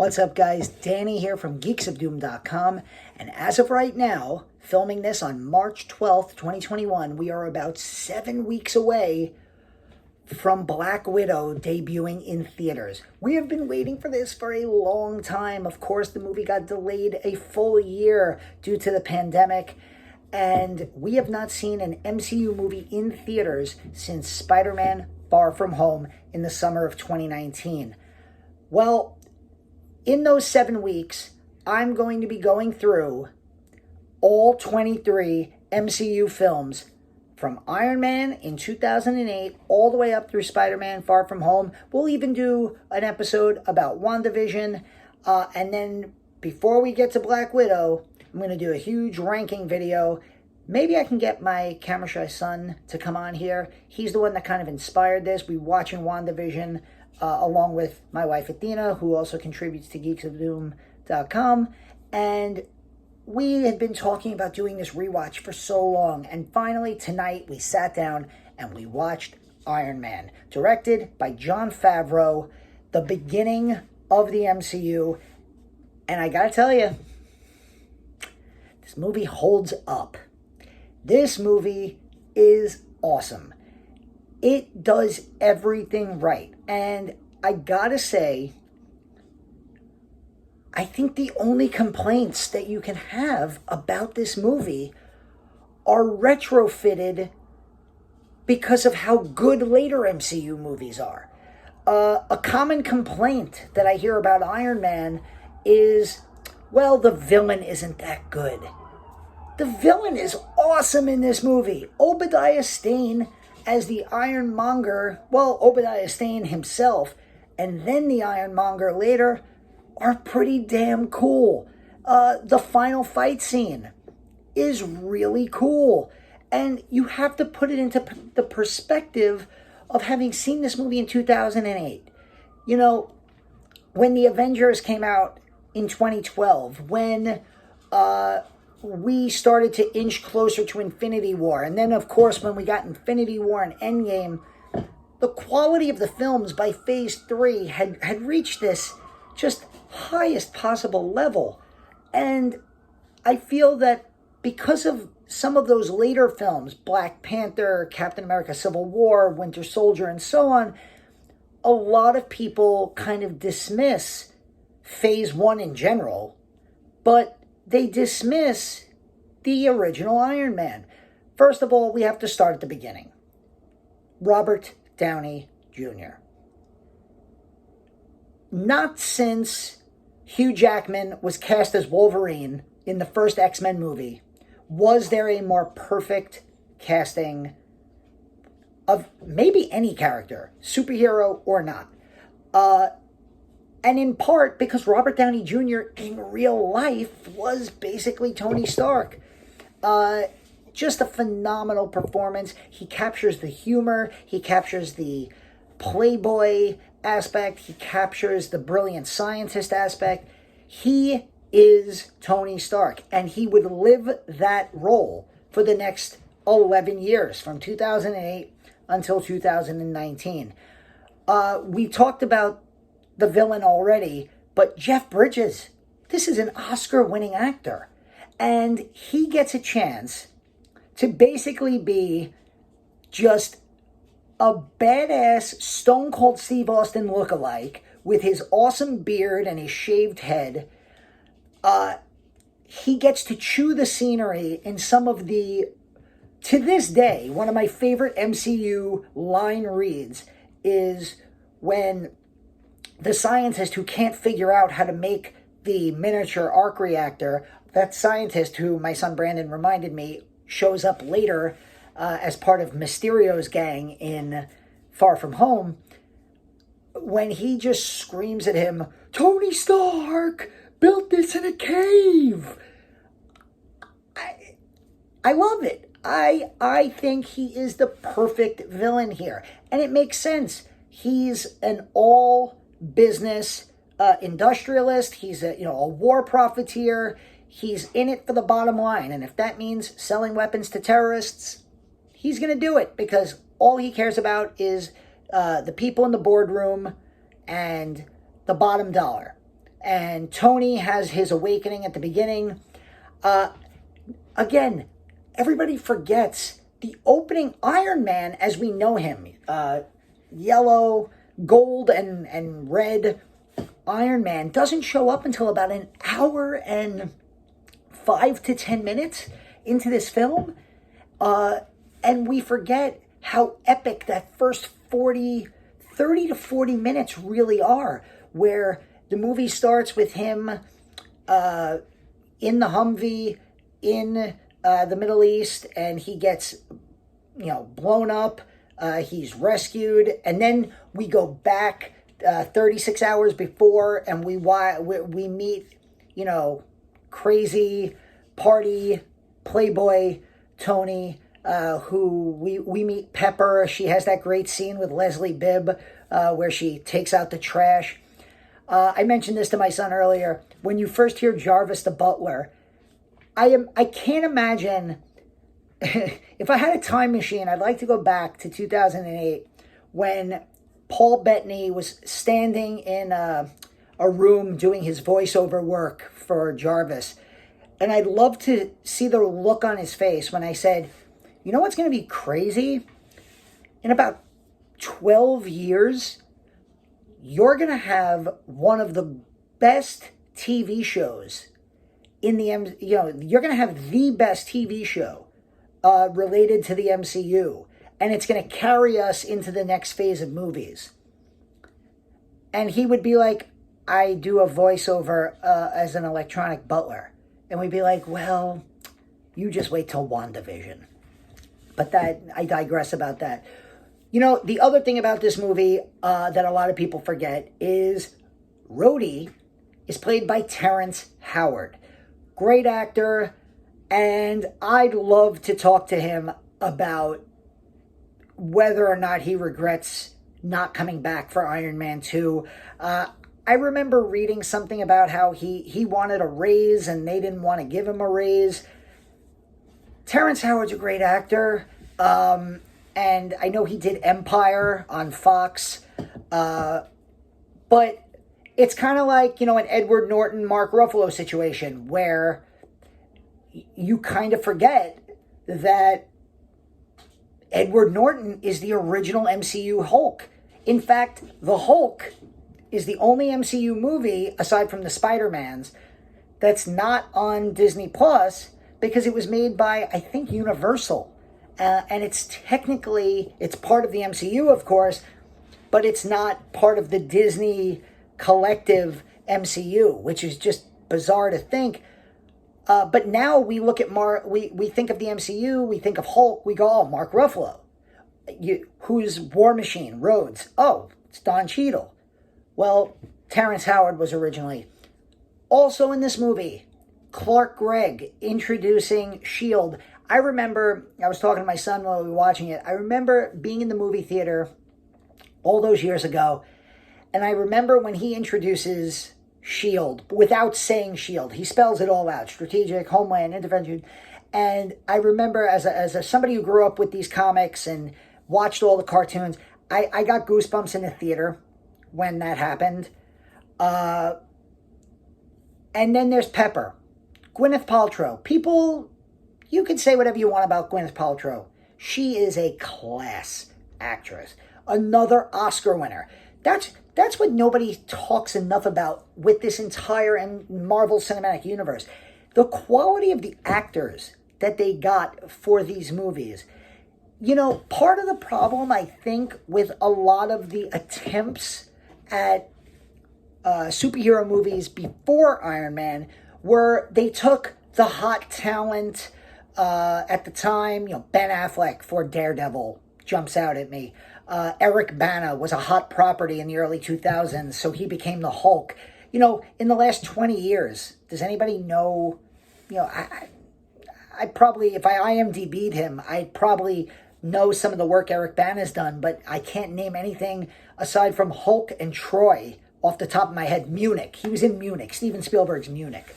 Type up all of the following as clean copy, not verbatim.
What's up, guys? Danny here from geeksofdoom.com, and as of right now, filming this on March 12th, 2021, we are about 7 weeks away from Black Widow debuting in theaters. We have been waiting for this for a long time. Of course, the movie got delayed a full year due to the pandemic, and we have not seen an MCU movie in theaters since Spider-Man Far From Home in the summer of 2019. Well, in those 7 weeks, I'm going to be going through all 23 MCU films from Iron Man in 2008 all the way up through Spider-Man Far From Home. We'll even do an episode about WandaVision. And then before we get to Black Widow, I'm going to do a huge ranking video. Maybe I can get my camera shy son to come on here. He's the one that kind of inspired this. We watching WandaVision along with my wife Athena, who also contributes to geeksofdoom.com. And we had been talking about doing this rewatch for so long. And finally, tonight, we sat down and we watched Iron Man, directed by Jon Favreau, the beginning of the MCU. And I gotta tell you, this movie holds up. This movie is awesome. It does everything right. And I gotta say, I think the only complaints that you can have about this movie are retrofitted because of how good later MCU movies are. A common complaint that I hear about Iron Man is, well, the villain isn't that good. The villain is awesome in this movie. Obadiah Stane as the Ironmonger, well, Obadiah Stane himself, and then the Ironmonger later, are pretty damn cool. The final fight scene is really cool. And you have to put it into the perspective of having seen this movie in 2008. You know, when the Avengers came out in 2012, when we started to inch closer to Infinity War, and then, of course, when we got Infinity War and Endgame, the quality of the films by Phase 3 had reached this just highest possible level. And I feel that because of some of those later films, Black Panther, Captain America Civil War, Winter Soldier, and so on, a lot of people kind of dismiss Phase 1 in general, but they dismiss the original Iron Man. First of all, we have to start at the beginning. Robert Downey Jr. Not since Hugh Jackman was cast as Wolverine in the first X-Men movie was there a more perfect casting of maybe any character, superhero or not. And in part because Robert Downey Jr. in real life was basically Tony Stark. Just a phenomenal performance. He captures the humor. He captures the playboy aspect. He captures the brilliant scientist aspect. He is Tony Stark, and he would live that role for the next 11 years, from 2008 until 2019. We talked about the villain already, but Jeff Bridges, this is an Oscar-winning actor, and he gets a chance to basically be just a badass Stone Cold Steve Austin lookalike with his awesome beard and his shaved head. He gets to chew the scenery in some of the, to this day, one of my favorite MCU line reads is when the scientist who can't figure out how to make the miniature arc reactor, that scientist who my son Brandon reminded me shows up later as part of Mysterio's gang in Far From Home, when he just screams at him, "Tony Stark built this in a cave." I love it. I think he is the perfect villain here. And it makes sense. He's an all-business industrialist. He's a war profiteer. He's in it for the bottom line. And if that means selling weapons to terrorists, he's going to do it because all he cares about is the people in the boardroom and the bottom dollar. and Tony has his awakening at the beginning. Again, everybody forgets the opening Iron Man as we know him. Yellow, gold, and red Iron Man doesn't show up until about an hour and 5 to 10 minutes into this film. And we forget how epic that first 30 to 40 minutes really are, where the movie starts with him in the Humvee in the Middle East, and he gets, blown up. He's rescued, and then we go back 36 hours before, and we meet, crazy party playboy Tony, who we meet Pepper. She has that great scene with Leslie Bibb where she takes out the trash. I mentioned this to my son earlier. When you first hear Jarvis the butler, I can't imagine. If I had a time machine, I'd like to go back to 2008 when Paul Bettany was standing in a room doing his voiceover work for Jarvis. And I'd love to see the look on his face when I said, you know what's going to be crazy? In about 12 years, you're going to have one of the best TV shows in the you're going to have the best TV show related to the MCU, and it's going to carry us into the next phase of movies. And he would be like, I do a voiceover as an electronic butler. And we'd be like, well, you just wait till WandaVision. But I digress about that. The other thing about this movie that a lot of people forget is Rhodey is played by Terrence Howard. Great actor, and I'd love to talk to him about whether or not he regrets not coming back for Iron Man 2. I remember reading something about how he wanted a raise and they didn't want to give him a raise. Terrence Howard's a great actor, and I know he did Empire on Fox, but it's kind of like, an Edward Norton, Mark Ruffalo situation where you kind of forget that Edward Norton is the original MCU Hulk. In fact, the Hulk is the only MCU movie, aside from the Spider-Mans, that's not on Disney Plus because it was made by, I think, Universal. And it's part of the MCU, of course, but it's not part of the Disney collective MCU, which is just bizarre to think. But now we look at we think of the MCU, we think of Hulk, we go, oh, Mark Ruffalo. Who's War Machine? Rhodes. Oh, it's Don Cheadle. Well, Terrence Howard was originally. Also in this movie, Clark Gregg introducing S.H.I.E.L.D. I remember, I was talking to my son while we were watching it, I remember being in the movie theater all those years ago, and I remember when he introduces S.H.I.E.L.D. without saying S.H.I.E.L.D. He spells it all out: strategic, homeland, intervention. And I remember as somebody who grew up with these comics and watched all the cartoons, I got goosebumps in the theater when that happened. And then there's Pepper. Gwyneth Paltrow. People, you can say whatever you want about Gwyneth Paltrow. She is a class actress. Another Oscar winner. That's what nobody talks enough about with this entire Marvel Cinematic Universe. The quality of the actors that they got for these movies. Part of the problem, I think, with a lot of the attempts at superhero movies before Iron Man were they took the hot talent at the time. Ben Affleck for Daredevil jumps out at me. Eric Bana was a hot property in the early 2000s, so he became the Hulk. In the last 20 years, does anybody know, I probably, if I IMDb'd him, I'd probably know some of the work Eric Bana's done, but I can't name anything aside from Hulk and Troy off the top of my head. Munich. He was in Munich. Steven Spielberg's Munich.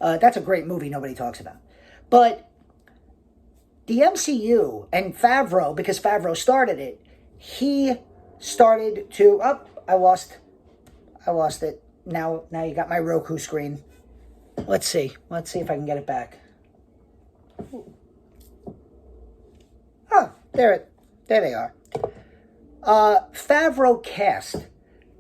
That's a great movie nobody talks about. But the MCU and Favreau, because Favreau started it, he started to... I lost it. now you got my Roku screen. Let's see if I can get it back. Oh, there they are. Favreau cast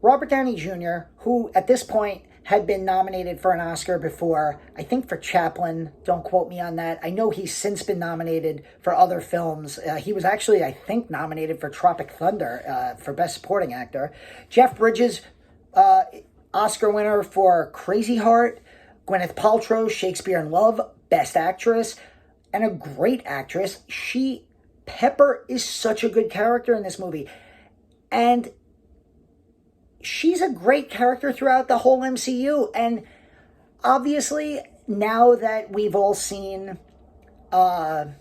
Robert Downey Jr., who at this point had been nominated for an Oscar before, I think for Chaplin. Don't quote me on that. I know he's since been nominated for other films. He was actually, I think, nominated for Tropic Thunder for Best Supporting Actor. Jeff Bridges, Oscar winner for Crazy Heart. Gwyneth Paltrow, Shakespeare in Love, Best Actress, and a great actress. Pepper is such a good character in this movie. And she's a great character throughout the whole MCU. And obviously, now that we've all seen Endgame,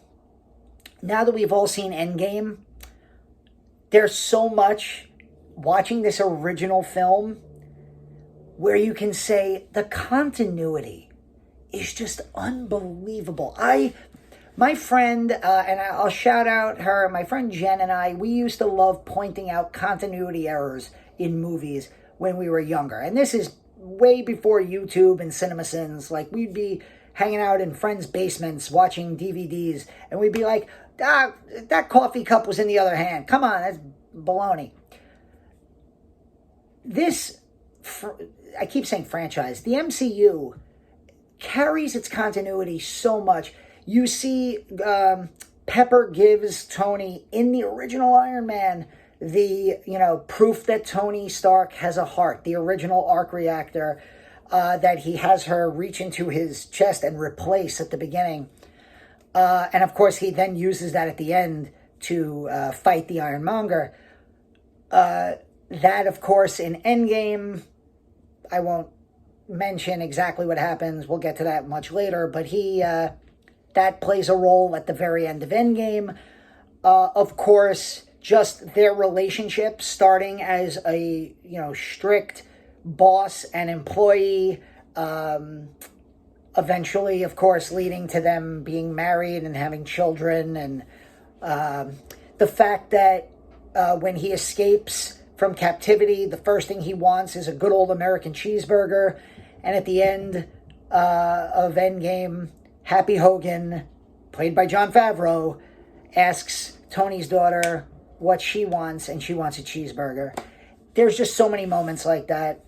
there's so much watching this original film where you can say the continuity is just unbelievable. My friend, and I'll shout out her, my friend Jen and I, we used to love pointing out continuity errors in movies when we were younger. And this is way before YouTube and CinemaSins. Like, we'd be hanging out in friends' basements watching DVDs, and we'd be like, that coffee cup was in the other hand. Come on, that's baloney. I keep saying franchise. The MCU carries its continuity so much. You see, Pepper gives Tony in the original Iron Man the proof that Tony Stark has a heart. The original arc reactor that he has her reach into his chest and replace at the beginning, and of course he then uses that at the end to fight the Ironmonger. That, of course, in Endgame, I won't mention exactly what happens. We'll get to that much later. But that plays a role at the very end of Endgame. Of course, just their relationship starting as a, strict boss and employee. Eventually, of course, leading to them being married and having children. And the fact that when he escapes from captivity, the first thing he wants is a good old American cheeseburger. And at the end of Endgame, Happy Hogan, played by Jon Favreau, asks Tony's daughter what she wants, and she wants a cheeseburger. There's just so many moments like that.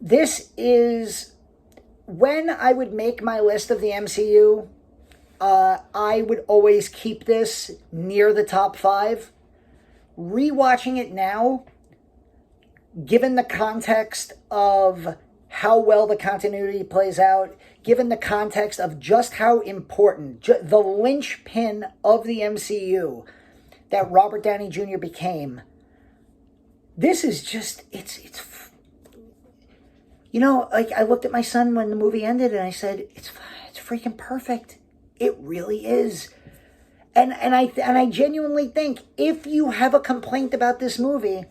This is, when I would make my list of the MCU, I would always keep this near the top 5. Rewatching it now, given the context of how well the continuity plays out, given the context of just how important, the linchpin of the MCU that Robert Downey Jr. became, this is just, like, I looked at my son when the movie ended and I said, it's freaking perfect. It really is. And I genuinely think, if you have a complaint about this movie,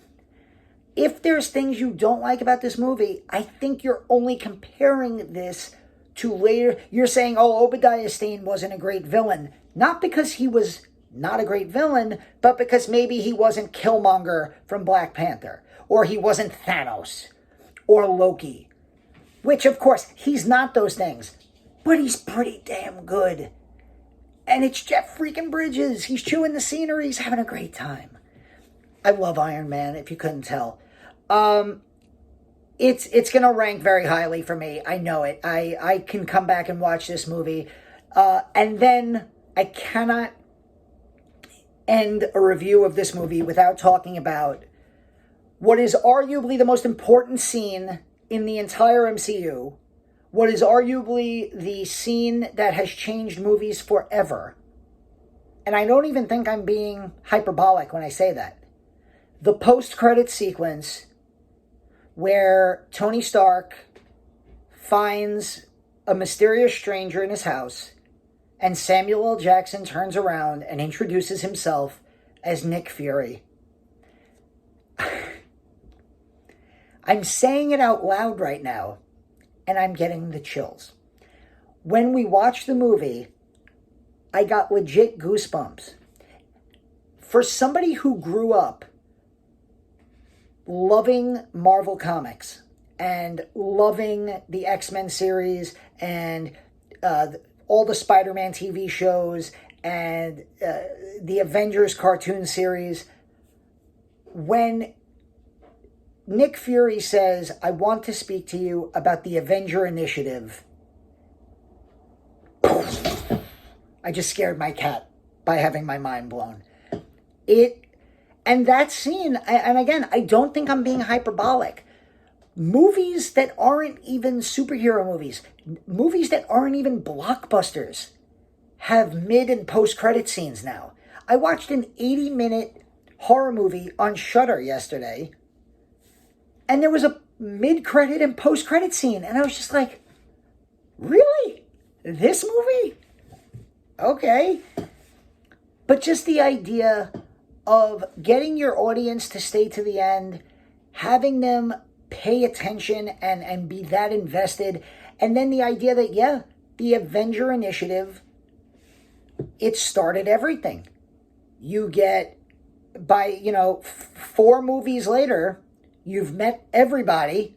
if there's things you don't like about this movie, I think you're only comparing this to later. You're saying, Obadiah Stane wasn't a great villain. Not because he was not a great villain, but because maybe he wasn't Killmonger from Black Panther, or he wasn't Thanos, or Loki. Which, of course, he's not those things, but he's pretty damn good. And it's Jeff freaking Bridges. He's chewing the scenery. He's having a great time. I love Iron Man, if you couldn't tell. It's going to rank very highly for me. I know it. I can come back and watch this movie. And then I cannot end a review of this movie without talking about what is arguably the most important scene in the entire MCU. What is arguably the scene that has changed movies forever. And I don't even think I'm being hyperbolic when I say that. The post-credit sequence where Tony Stark finds a mysterious stranger in his house, and Samuel L. Jackson turns around and introduces himself as Nick Fury. I'm saying it out loud right now, and I'm getting the chills. When we watched the movie, I got legit goosebumps. For somebody who grew up loving Marvel Comics and loving the X-Men series and all the Spider-Man TV shows and the Avengers cartoon series, when Nick Fury says, I want to speak to you about the Avenger Initiative, I just scared my cat by having my mind blown. And that scene, and again, I don't think I'm being hyperbolic. Movies that aren't even superhero movies, movies that aren't even blockbusters, have mid and post-credit scenes now. I watched an 80-minute horror movie on Shudder yesterday, and there was a mid-credit and post-credit scene, and I was just like, really? This movie? Okay. But just the idea of getting your audience to stay to the end, having them pay attention and be that invested, and then the idea that, yeah, the Avenger Initiative, it started everything. You get, by, 4 movies later, you've met everybody.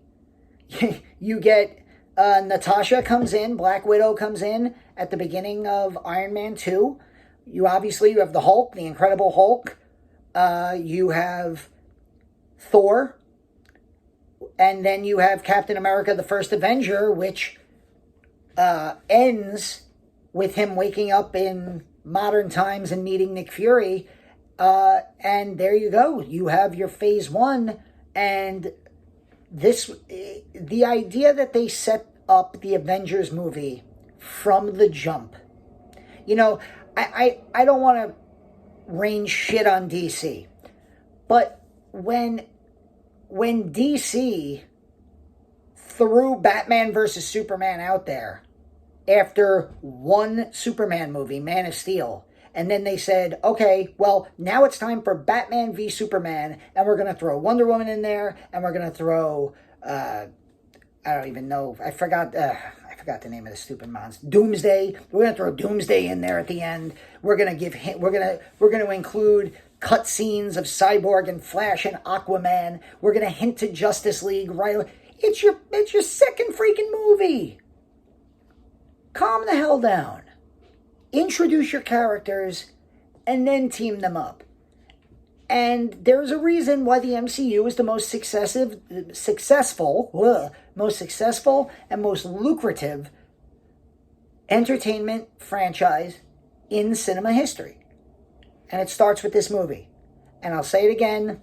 You get Natasha comes in, Black Widow comes in at the beginning of Iron Man 2. You have the Hulk, the Incredible Hulk. You have Thor. And then you have Captain America, the First Avenger, which ends with him waking up in modern times and meeting Nick Fury. And there you go. You have your phase 1. And the idea that they set up the Avengers movie from the jump. I don't want to rain shit on DC. But when DC threw Batman versus Superman out there after one Superman movie, Man of Steel, and then they said, okay, well, now it's time for Batman v Superman, and we're going to throw Wonder Woman in there, and we're going to throw, I don't even know, I forgot the name of the stupid monster, Doomsday. We're going to throw Doomsday in there at the end. We're going to include cutscenes of Cyborg and Flash and Aquaman. We're going to hint to Justice League, right? It's your second freaking movie. Calm the hell down. Introduce your characters and then team them up. And there's a reason why the MCU is the most successful and most lucrative entertainment franchise in cinema history. And it starts with this movie. And I'll say it again,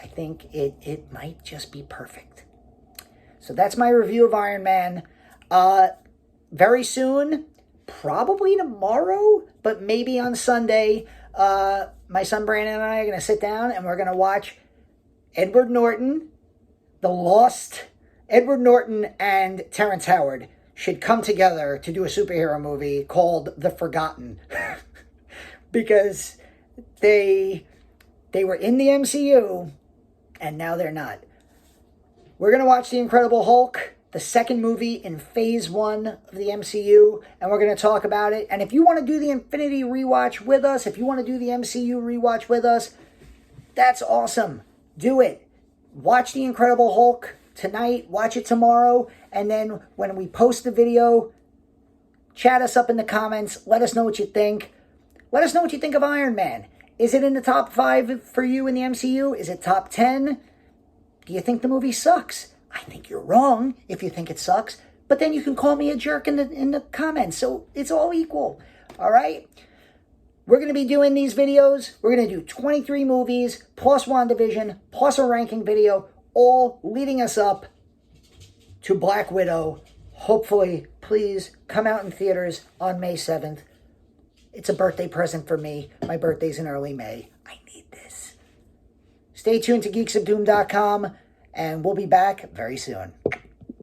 I think it might just be perfect. So that's my review of Iron Man. Very soon, probably tomorrow, but maybe on Sunday, my son Brandon and I are going to sit down and we're going to watch Edward Norton, The Lost. Edward Norton and Terrence Howard should come together to do a superhero movie called The Forgotten. Because they were in the MCU and now they're not. We're going to watch The Incredible Hulk, the second movie in phase 1 of the MCU, and we're going to talk about it. And if you want to do the Infinity Rewatch with us, if you want to do the MCU Rewatch with us, that's awesome. Do it. Watch The Incredible Hulk tonight, watch it tomorrow, and then when we post the video, chat us up in the comments. Let us know what you think. Let us know what you think of Iron Man. Is it in the top 5 for you in the MCU? Is it top 10? Do you think the movie sucks? I think you're wrong if you think it sucks, but then you can call me a jerk in the comments, so it's all equal, all right? We're going to be doing these videos. We're going to do 23 movies, plus WandaVision, plus a ranking video, all leading us up to Black Widow. Hopefully, please come out in theaters on May 7th. It's a birthday present for me. My birthday's in early May. I need this. Stay tuned to geeksofdoom.com. And we'll be back very soon.